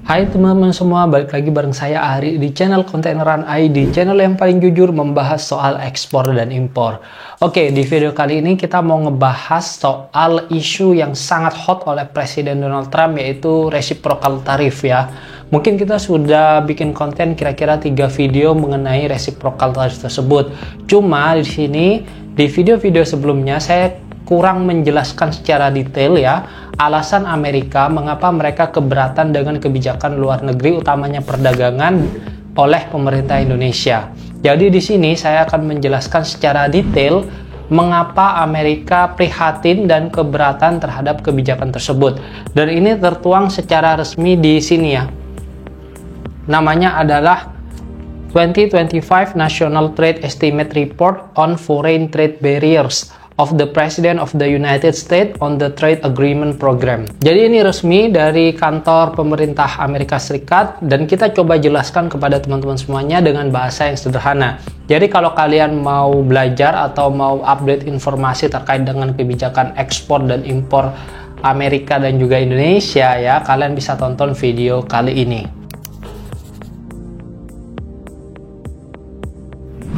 Hai teman-teman semua, balik lagi bareng saya Ari di channel Kontaineran ID, channel yang paling jujur membahas soal ekspor dan impor. Oke, di video kali ini kita mau ngebahas soal isu yang sangat hot oleh Presiden Donald Trump, yaitu reciprocal tarif ya. Mungkin kita sudah bikin konten kira-kira 3 video mengenai reciprocal tarif tersebut. Cuma di sini, di video-video sebelumnya saya kurang menjelaskan secara detail ya alasan Amerika mengapa mereka keberatan dengan kebijakan luar negeri utamanya perdagangan oleh pemerintah Indonesia. Jadi di sini saya akan menjelaskan secara detail mengapa Amerika prihatin dan keberatan terhadap kebijakan tersebut. Dan ini tertuang secara resmi di sini ya. Namanya adalah 2025 National Trade Estimate Report on Foreign Trade Barriers of the President of the United States on the Trade Agreement Program. Jadi ini resmi dari kantor pemerintah Amerika Serikat dan kita coba jelaskan kepada teman-teman semuanya dengan bahasa yang sederhana. Jadi kalau kalian mau belajar atau mau update informasi terkait dengan kebijakan ekspor dan impor Amerika dan juga Indonesia ya, kalian bisa tonton video kali ini.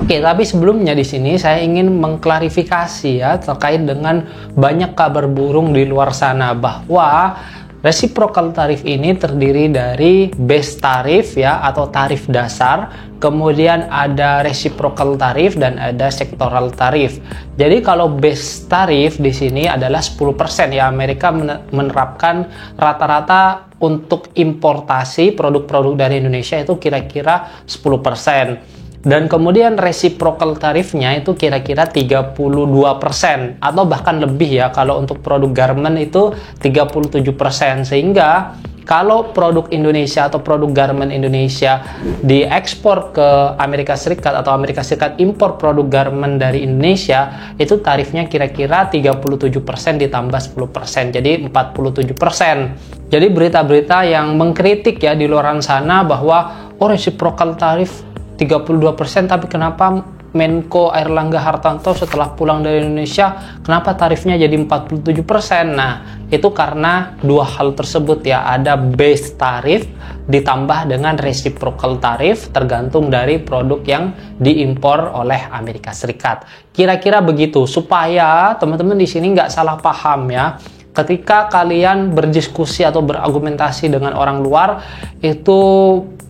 Oke, tapi sebelumnya di sini saya ingin mengklarifikasi ya terkait dengan banyak kabar burung di luar sana bahwa reciprocal tarif ini terdiri dari base tarif ya atau tarif dasar, kemudian ada reciprocal tarif dan ada sektoral tarif. Jadi kalau base tarif di sini adalah 10% ya, Amerika menerapkan rata-rata untuk importasi produk-produk dari Indonesia itu kira-kira 10%. Dan kemudian reciprocal tarifnya itu kira-kira 32% atau bahkan lebih ya kalau untuk produk garment itu 37%. Sehingga kalau produk Indonesia atau produk garment Indonesia diekspor ke Amerika Serikat atau Amerika Serikat impor produk garment dari Indonesia, itu tarifnya kira-kira 37% ditambah 10%, jadi 47%. Jadi berita-berita yang mengkritik ya di luar sana bahwa reciprocal tarif 32%, tapi kenapa Menko Airlangga Hartarto setelah pulang dari Indonesia kenapa tarifnya jadi 47%? Nah, itu karena dua hal tersebut ya, ada base tarif ditambah dengan reciprocal tarif tergantung dari produk yang diimpor oleh Amerika Serikat. Kira-kira begitu supaya teman-teman di sini nggak salah paham ya. Ketika kalian berdiskusi atau berargumentasi dengan orang luar itu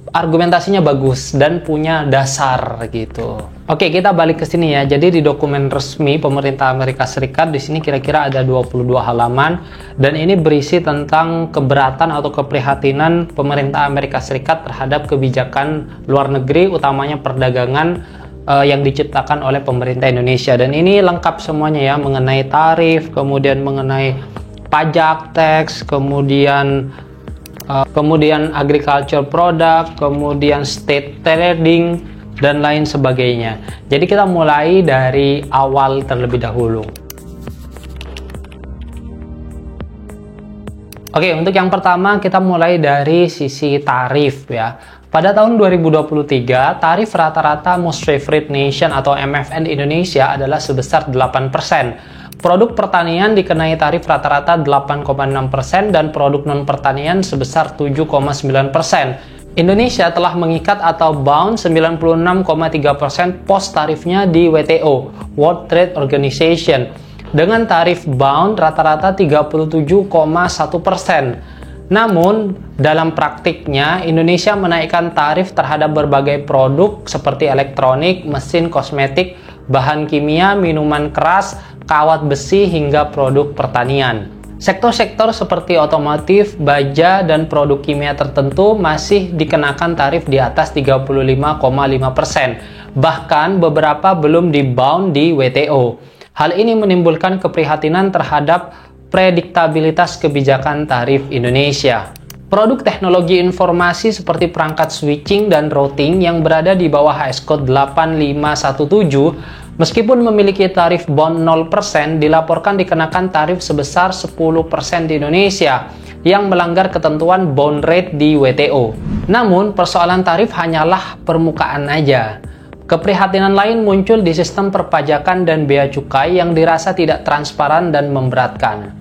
argumentasinya bagus dan punya dasar gitu. Oke, kita balik ke sini ya. Jadi di dokumen resmi pemerintah Amerika Serikat di sini kira-kira ada 22 halaman dan ini berisi tentang keberatan atau keprihatinan pemerintah Amerika Serikat terhadap kebijakan luar negeri utamanya perdagangan yang diciptakan oleh pemerintah Indonesia. Dan ini lengkap semuanya ya, mengenai tarif, kemudian mengenai pajak, tax, kemudian agriculture product, kemudian state trading, dan lain sebagainya. Jadi kita mulai dari awal terlebih dahulu. Oke, untuk yang pertama kita mulai dari sisi tarif ya. Pada tahun 2023, tarif rata-rata Most Favored Nation atau MFN Indonesia adalah sebesar 8%. Produk pertanian dikenai tarif rata-rata 8,6% dan produk non-pertanian sebesar 7,9%. Indonesia telah mengikat atau bound 96,3% pos tarifnya di WTO, World Trade Organization, dengan tarif bound rata-rata 37,1%. Namun, dalam praktiknya, Indonesia menaikkan tarif terhadap berbagai produk seperti elektronik, mesin kosmetik, bahan kimia, minuman keras, kawat besi, hingga produk pertanian. Sektor-sektor seperti otomotif, baja, dan produk kimia tertentu masih dikenakan tarif di atas 35,5%. Bahkan beberapa belum di-bound di WTO. Hal ini menimbulkan keprihatinan terhadap prediktabilitas kebijakan tarif Indonesia. Produk teknologi informasi seperti perangkat switching dan routing yang berada di bawah HS Code 8517 meskipun memiliki tarif bound 0%, dilaporkan dikenakan tarif sebesar 10% di Indonesia yang melanggar ketentuan bound rate di WTO. Namun, persoalan tarif hanyalah permukaan aja. Keprihatinan lain muncul di sistem perpajakan dan bea cukai yang dirasa tidak transparan dan memberatkan.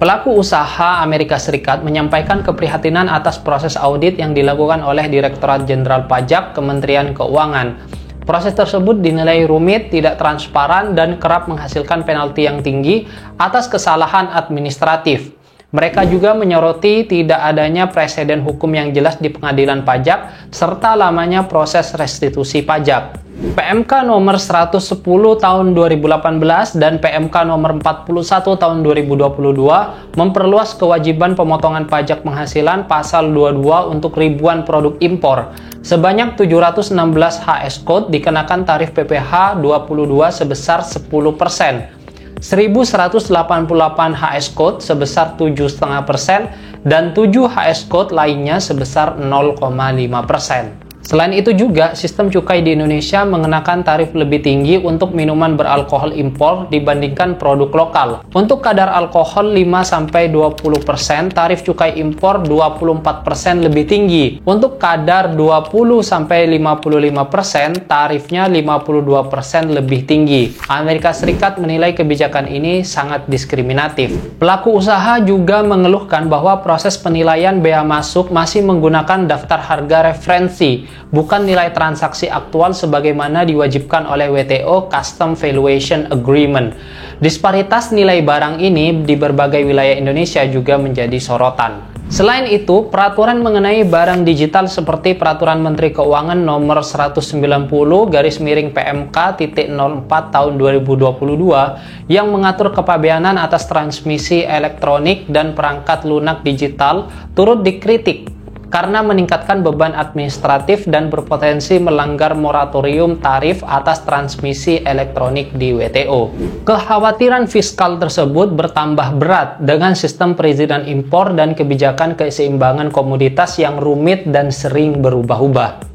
Pelaku usaha Amerika Serikat menyampaikan keprihatinan atas proses audit yang dilakukan oleh Direktorat Jenderal Pajak Kementerian Keuangan. Proses tersebut dinilai rumit, tidak transparan, dan kerap menghasilkan penalti yang tinggi atas kesalahan administratif. Mereka juga menyoroti tidak adanya preseden hukum yang jelas di pengadilan pajak, serta lamanya proses restitusi pajak. PMK nomor 110 tahun 2018 dan PMK nomor 41 tahun 2022 memperluas kewajiban pemotongan pajak penghasilan pasal 22 untuk ribuan produk impor. Sebanyak 716 HS Code dikenakan tarif PPh 22 sebesar 10%. 1.188 HS Code sebesar 7,5% dan 7 HS Code lainnya sebesar 0,5%. Selain itu juga, sistem cukai di Indonesia mengenakan tarif lebih tinggi untuk minuman beralkohol impor dibandingkan produk lokal. Untuk kadar alkohol 5-20%, tarif cukai impor 24% lebih tinggi. Untuk kadar 20-55%, tarifnya 52% lebih tinggi. Amerika Serikat menilai kebijakan ini sangat diskriminatif. Pelaku usaha juga mengeluhkan bahwa proses penilaian bea masuk masih menggunakan daftar harga referensi, bukan nilai transaksi aktual sebagaimana diwajibkan oleh WTO Custom Valuation Agreement. Disparitas nilai barang ini di berbagai wilayah Indonesia juga menjadi sorotan. Selain itu, peraturan mengenai barang digital seperti Peraturan Menteri Keuangan Nomor 190/PMK.04 tahun 2022 yang mengatur kepabeanan atas transmisi elektronik dan perangkat lunak digital turut dikritik karena meningkatkan beban administratif dan berpotensi melanggar moratorium tarif atas transmisi elektronik di WTO. Kekhawatiran fiskal tersebut bertambah berat dengan sistem perizinan impor dan kebijakan keseimbangan komoditas yang rumit dan sering berubah-ubah.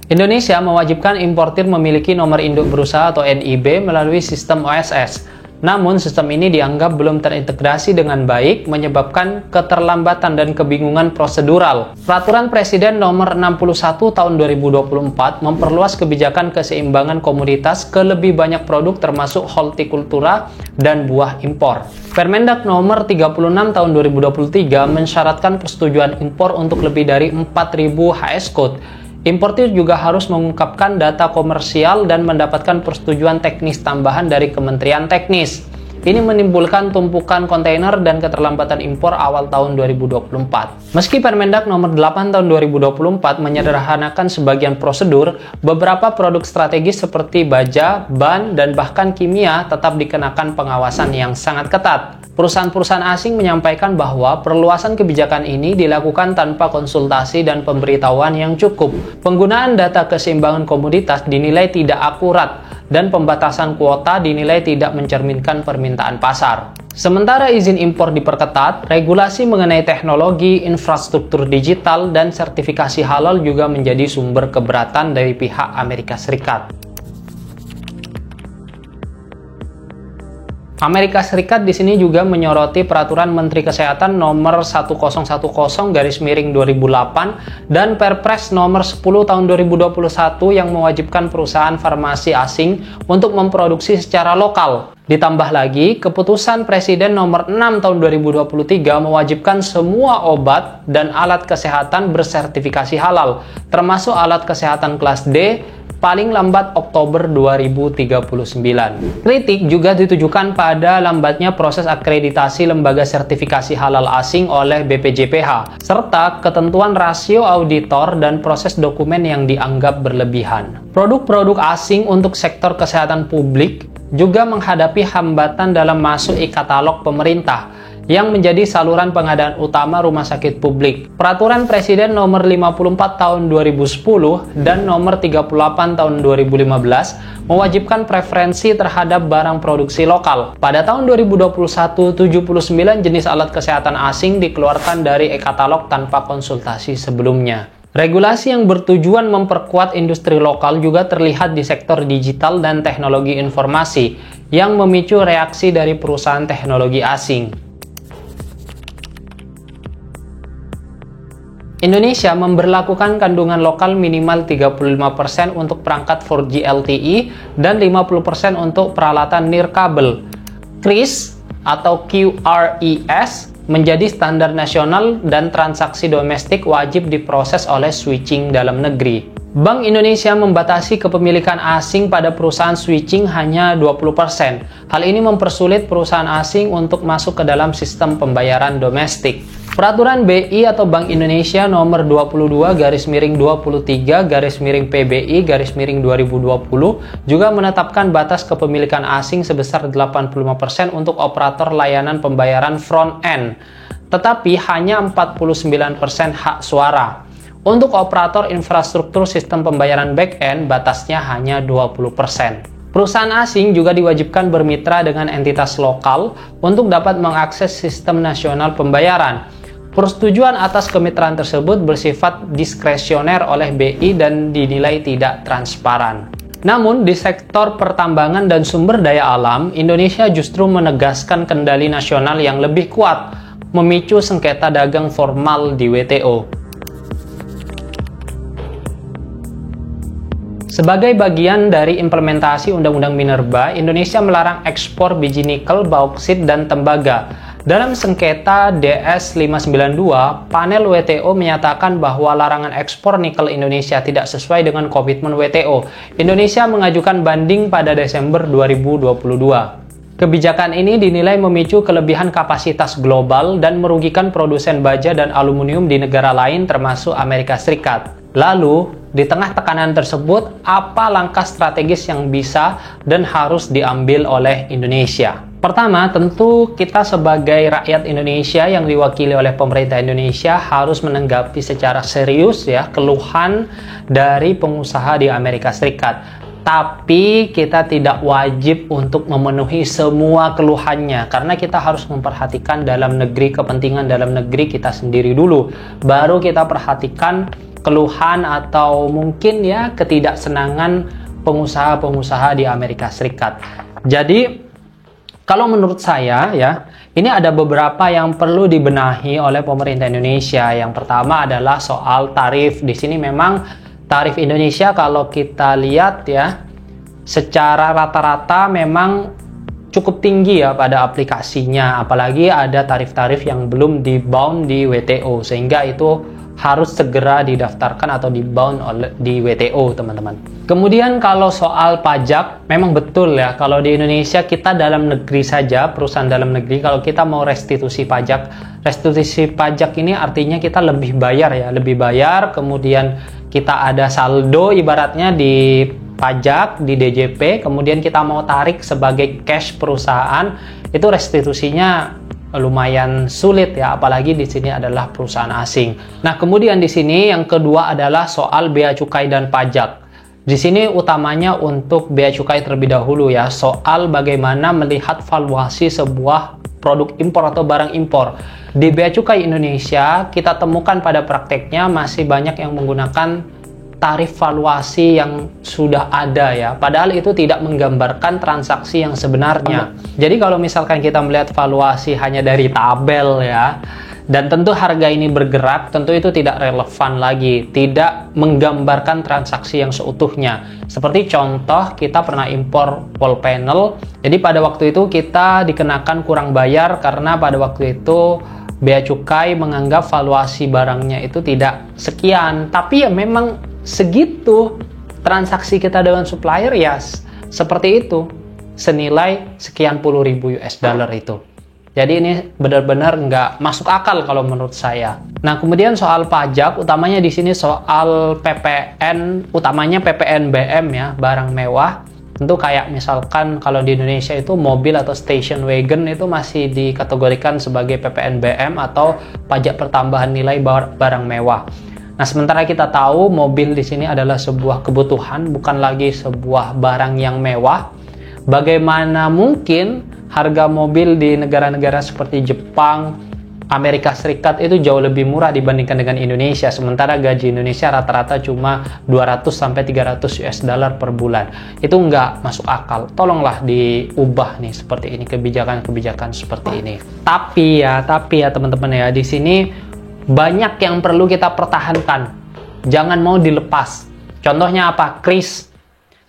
Indonesia mewajibkan importir memiliki nomor induk berusaha atau NIB melalui sistem OSS. Namun, sistem ini dianggap belum terintegrasi dengan baik, menyebabkan keterlambatan dan kebingungan prosedural. Peraturan Presiden Nomor 61 Tahun 2024 memperluas kebijakan keseimbangan komoditas ke lebih banyak produk termasuk hortikultura dan buah impor. Permendak Nomor 36 Tahun 2023 mensyaratkan persetujuan impor untuk lebih dari 4.000 HS Code. Importir juga harus mengungkapkan data komersial dan mendapatkan persetujuan teknis tambahan dari Kementerian Teknis. Ini menimbulkan tumpukan kontainer dan keterlambatan impor awal tahun 2024. Meski Permendak Nomor 8 Tahun 2024 menyederhanakan sebagian prosedur, beberapa produk strategis seperti baja, ban, dan bahkan kimia tetap dikenakan pengawasan yang sangat ketat. Perusahaan-perusahaan asing menyampaikan bahwa perluasan kebijakan ini dilakukan tanpa konsultasi dan pemberitahuan yang cukup. Penggunaan data keseimbangan komoditas dinilai tidak akurat dan pembatasan kuota dinilai tidak mencerminkan permintaan pasar. Sementara izin impor diperketat, regulasi mengenai teknologi, infrastruktur digital, dan sertifikasi halal juga menjadi sumber keberatan dari pihak Amerika Serikat. Amerika Serikat di sini juga menyoroti Peraturan Menteri Kesehatan Nomor 1010/2008 dan Perpres Nomor 10 Tahun 2021 yang mewajibkan perusahaan farmasi asing untuk memproduksi secara lokal. Ditambah lagi, Keputusan Presiden Nomor 6 Tahun 2023 mewajibkan semua obat dan alat kesehatan bersertifikasi halal, termasuk alat kesehatan kelas D, paling lambat Oktober 2039. Kritik juga ditujukan pada lambatnya proses akreditasi lembaga sertifikasi halal asing oleh BPJPH, serta ketentuan rasio auditor dan proses dokumen yang dianggap berlebihan. Produk-produk asing untuk sektor kesehatan publik juga menghadapi hambatan dalam masuk e-katalog pemerintah, yang menjadi saluran pengadaan utama rumah sakit publik. Peraturan Presiden Nomor 54 Tahun 2010 dan Nomor 38 Tahun 2015 mewajibkan preferensi terhadap barang produksi lokal. Pada tahun 2021, 79 jenis alat kesehatan asing dikeluarkan dari e-katalog tanpa konsultasi sebelumnya. Regulasi yang bertujuan memperkuat industri lokal juga terlihat di sektor digital dan teknologi informasi yang memicu reaksi dari perusahaan teknologi asing. Indonesia memberlakukan kandungan lokal minimal 35% untuk perangkat 4G LTE dan 50% untuk peralatan nirkabel. QRIS atau QRIS menjadi standar nasional dan transaksi domestik wajib diproses oleh switching dalam negeri. Bank Indonesia membatasi kepemilikan asing pada perusahaan switching hanya 20%. Hal ini mempersulit perusahaan asing untuk masuk ke dalam sistem pembayaran domestik. Peraturan BI atau Bank Indonesia nomor 22/23/PBI/2020 juga menetapkan batas kepemilikan asing sebesar 85% untuk operator layanan pembayaran front end, tetapi hanya 49% hak suara. Untuk operator infrastruktur sistem pembayaran back end, batasnya hanya 20%. Perusahaan asing juga diwajibkan bermitra dengan entitas lokal untuk dapat mengakses sistem nasional pembayaran. Persetujuan atas kemitraan tersebut bersifat diskresioner oleh BI dan dinilai tidak transparan. Namun, di sektor pertambangan dan sumber daya alam, Indonesia justru menegaskan kendali nasional yang lebih kuat, memicu sengketa dagang formal di WTO. Sebagai bagian dari implementasi Undang-Undang Minerba, Indonesia melarang ekspor biji nikel, bauksit, dan tembaga. Dalam sengketa DS592, panel WTO menyatakan bahwa larangan ekspor nikel Indonesia tidak sesuai dengan komitmen WTO. Indonesia mengajukan banding pada Desember 2022. Kebijakan ini dinilai memicu kelebihan kapasitas global dan merugikan produsen baja dan aluminium di negara lain termasuk Amerika Serikat. Lalu, di tengah tekanan tersebut, apa langkah strategis yang bisa dan harus diambil oleh Indonesia? Pertama, tentu kita sebagai rakyat Indonesia yang diwakili oleh pemerintah Indonesia harus menanggapi secara serius ya keluhan dari pengusaha di Amerika Serikat. Tapi kita tidak wajib untuk memenuhi semua keluhannya karena kita harus memperhatikan dalam negeri, kepentingan dalam negeri kita sendiri dulu. Baru kita perhatikan keluhan atau mungkin ya ketidaksenangan pengusaha-pengusaha di Amerika Serikat. Jadi kalau menurut saya ya, ini ada beberapa yang perlu dibenahi oleh pemerintah Indonesia. Yang pertama adalah soal tarif. Di sini memang tarif Indonesia kalau kita lihat ya, secara rata-rata memang cukup tinggi ya pada aplikasinya. Apalagi ada tarif-tarif yang belum di-bound di WTO, sehingga itu harus segera didaftarkan atau di-bound di WTO, teman-teman. Kemudian kalau soal pajak, memang betul ya, kalau di Indonesia kita dalam negeri saja, perusahaan dalam negeri, kalau kita mau restitusi pajak ini artinya kita lebih bayar ya, kemudian kita ada saldo ibaratnya di pajak, di DJP, kemudian kita mau tarik sebagai cash perusahaan, itu restitusinya lumayan sulit ya, apalagi di sini adalah perusahaan asing. Nah, kemudian di sini yang kedua adalah soal bea cukai dan pajak. Di sini utamanya untuk bea cukai terlebih dahulu ya, soal bagaimana melihat valuasi sebuah produk impor atau barang impor. Di bea cukai Indonesia, kita temukan pada prakteknya masih banyak yang menggunakan tarif valuasi yang sudah ada ya, padahal itu tidak menggambarkan transaksi yang sebenarnya. Jadi kalau misalkan kita melihat valuasi hanya dari tabel ya, dan tentu harga ini bergerak, tentu itu tidak relevan lagi, tidak menggambarkan transaksi yang seutuhnya. Seperti contoh, kita pernah impor wall panel, jadi pada waktu itu kita dikenakan kurang bayar karena pada waktu itu bea cukai menganggap valuasi barangnya itu tidak sekian, tapi ya memang segitu transaksi kita dengan supplier ya seperti itu, senilai sekian puluh ribu US dollar itu. Jadi ini benar-benar nggak masuk akal kalau menurut saya. Nah, kemudian soal pajak, utamanya di sini soal PPN, utamanya PPNBM ya, barang mewah. Tentu kayak misalkan kalau di Indonesia itu mobil atau station wagon itu masih dikategorikan sebagai PPNBM atau pajak pertambahan nilai barang mewah. Nah, sementara kita tahu mobil di sini adalah sebuah kebutuhan, bukan lagi sebuah barang yang mewah. Bagaimana mungkin harga mobil di negara-negara seperti Jepang, Amerika Serikat itu jauh lebih murah dibandingkan dengan Indonesia, sementara gaji Indonesia rata-rata cuma 200-300 US dollar per bulan. Itu nggak masuk akal. Tolonglah diubah nih seperti ini, kebijakan-kebijakan seperti ini. Tapi ya teman-teman ya, di sini banyak yang perlu kita pertahankan. Jangan mau dilepas. Contohnya apa? Kris.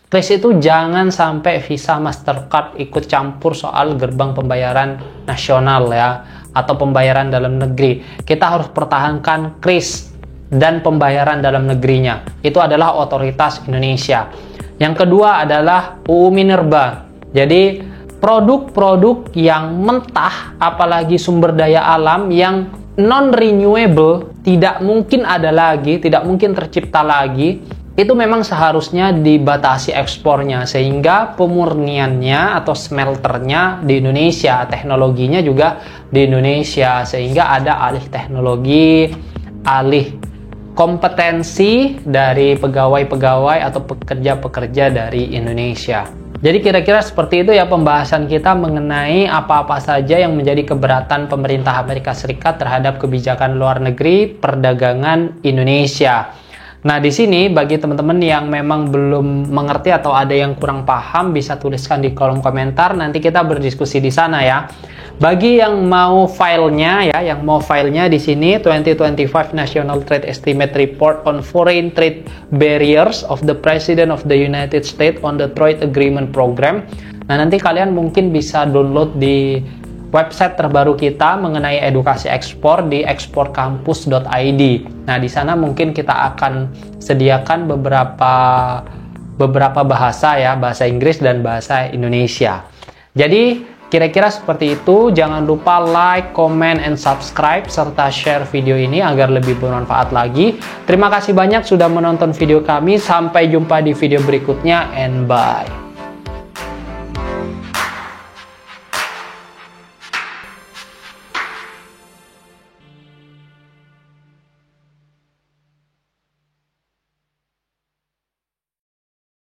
Kris itu jangan sampai Visa, Mastercard ikut campur soal gerbang pembayaran nasional ya, atau pembayaran dalam negeri. Kita harus pertahankan kris dan pembayaran dalam negerinya. Itu adalah otoritas Indonesia. Yang kedua adalah UU Minerba. Jadi produk-produk yang mentah, apalagi sumber daya alam yang non-renewable, tidak mungkin ada lagi, tidak mungkin tercipta lagi, itu memang seharusnya dibatasi ekspornya, sehingga pemurniannya atau smelternya di Indonesia, teknologinya juga di Indonesia, sehingga ada alih teknologi, alih kompetensi dari pegawai-pegawai atau pekerja-pekerja dari Indonesia. Jadi kira-kira seperti itu ya pembahasan kita mengenai apa-apa saja yang menjadi keberatan pemerintah Amerika Serikat terhadap kebijakan luar negeri perdagangan Indonesia. Nah, di sini bagi teman-teman yang memang belum mengerti atau ada yang kurang paham, bisa tuliskan di kolom komentar, nanti kita berdiskusi di sana ya. Bagi yang mau filenya ya, yang mau filenya di sini 2025 National Trade Estimate Report on Foreign Trade Barriers of the President of the United States on the Trade Agreement Program. Nah, nanti kalian mungkin bisa download di website terbaru kita mengenai edukasi ekspor di eksporkampus.id. Nah, di sana mungkin kita akan sediakan beberapa bahasa ya, bahasa Inggris dan bahasa Indonesia. Jadi, kira-kira seperti itu. Jangan lupa like, comment, and subscribe serta share video ini agar lebih bermanfaat lagi. Terima kasih banyak sudah menonton video kami. Sampai jumpa di video berikutnya and bye.